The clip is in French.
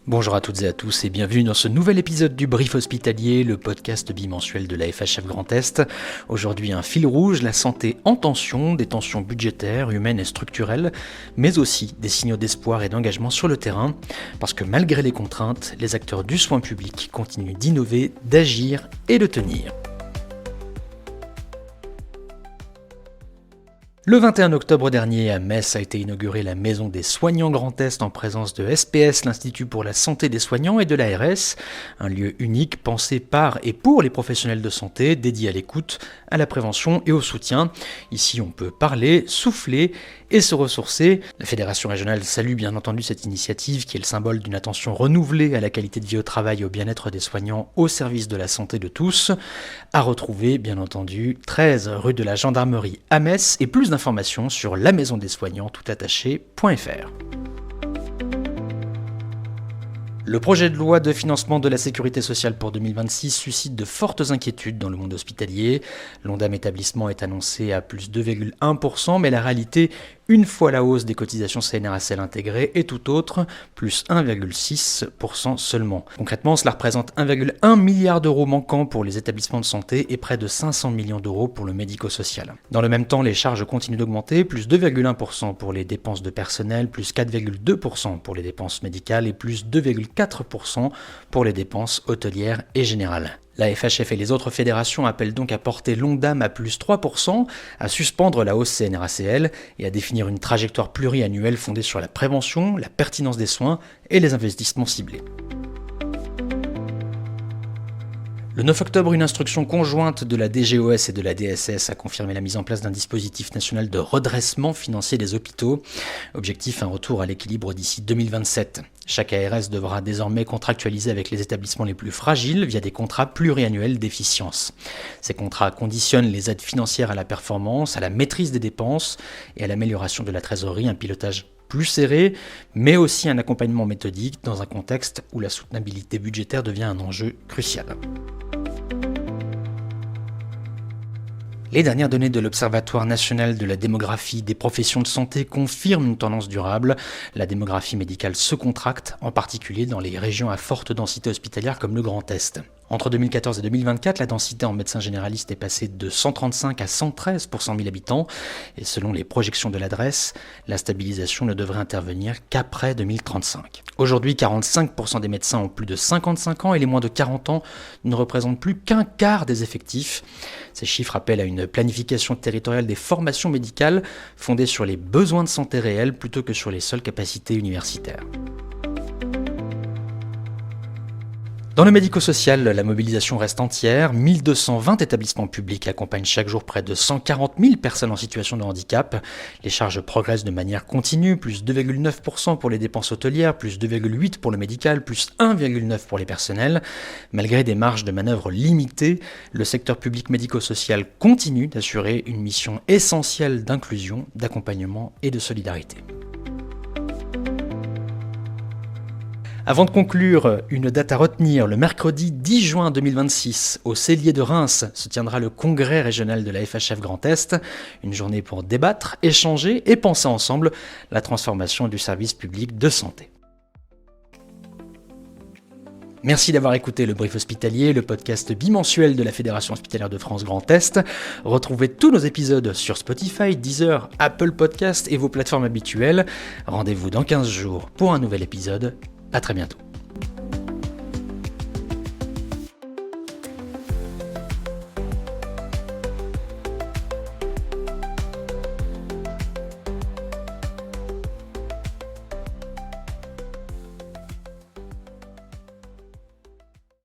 Bonjour à toutes et à tous et bienvenue dans ce nouvel épisode du Brief Hospitalier, le podcast bimensuel de la FHF Grand Est. Aujourd'hui un fil rouge, la santé en tension, des tensions budgétaires, humaines et structurelles, mais aussi des signaux d'espoir et d'engagement sur le terrain, parce que malgré les contraintes, les acteurs du soin public continuent d'innover, d'agir et de tenir. Le 21 octobre dernier, à Metz, a été inaugurée la Maison des Soignants Grand Est en présence de SPS, l'Institut pour la Santé des Soignants, et de l'ARS, un lieu unique pensé par et pour les professionnels de santé, dédié à l'écoute, à la prévention et au soutien. Ici, on peut parler, souffler et se ressourcer. La Fédération régionale salue bien entendu cette initiative qui est le symbole d'une attention renouvelée à la qualité de vie au travail et au bien-être des soignants au service de la santé de tous. À retrouver, bien entendu, 13 rue de la Gendarmerie à Metz et plus d'informations sur la maison des soignants toutattaché.fr. Le projet de loi de financement de la sécurité sociale pour 2026 suscite de fortes inquiétudes dans le monde hospitalier. L'Ondam établissement est annoncé à plus 2,1%, mais la réalité, une fois la hausse des cotisations CNRACL intégrées, est tout autre, plus 1,6% seulement. Concrètement, cela représente 1,1 milliard d'euros manquants pour les établissements de santé et près de 500 millions d'euros pour le médico-social. Dans le même temps, les charges continuent d'augmenter, plus 2,1% pour les dépenses de personnel, plus 4,2% pour les dépenses médicales et plus 2,4% pour les dépenses hôtelières et générales. La FHF et les autres fédérations appellent donc à porter l'Ondam à plus 3%, à suspendre la hausse CNRACL et à définir une trajectoire pluriannuelle fondée sur la prévention, la pertinence des soins et les investissements ciblés. Le 9 octobre, une instruction conjointe de la DGOS et de la DSS a confirmé la mise en place d'un dispositif national de redressement financier des hôpitaux. Objectif, un retour à l'équilibre d'ici 2027. Chaque ARS devra désormais contractualiser avec les établissements les plus fragiles via des contrats pluriannuels d'efficience. Ces contrats conditionnent les aides financières à la performance, à la maîtrise des dépenses et à l'amélioration de la trésorerie, un pilotage plus serré, mais aussi un accompagnement méthodique dans un contexte où la soutenabilité budgétaire devient un enjeu crucial. Les dernières données de l'Observatoire national de la démographie des professions de santé confirment une tendance durable. La démographie médicale se contracte, en particulier dans les régions à forte densité hospitalière comme le Grand Est. Entre 2014 et 2024, la densité en médecins généralistes est passée de 135 à 113 pour 100 000 habitants. Et selon les projections de l'adresse, la stabilisation ne devrait intervenir qu'après 2035. Aujourd'hui, 45% des médecins ont plus de 55 ans et les moins de 40 ans ne représentent plus qu'un quart des effectifs. Ces chiffres appellent à une planification territoriale des formations médicales fondée sur les besoins de santé réels plutôt que sur les seules capacités universitaires. Dans le médico-social, la mobilisation reste entière. 1220 établissements publics accompagnent chaque jour près de 140 000 personnes en situation de handicap. Les charges progressent de manière continue, plus 2,9% pour les dépenses hôtelières, plus 2,8% pour le médical, plus 1,9% pour les personnels. Malgré des marges de manœuvre limitées, le secteur public médico-social continue d'assurer une mission essentielle d'inclusion, d'accompagnement et de solidarité. Avant de conclure, une date à retenir, le mercredi 10 juin 2026, au Cellier de Reims, se tiendra le congrès régional de la FHF Grand Est, une journée pour débattre, échanger et penser ensemble la transformation du service public de santé. Merci d'avoir écouté le Brief Hospitalier, le podcast bimensuel de la Fédération Hospitalière de France Grand Est. Retrouvez tous nos épisodes sur Spotify, Deezer, Apple Podcasts et vos plateformes habituelles. Rendez-vous dans 15 jours pour un nouvel épisode. À très bientôt.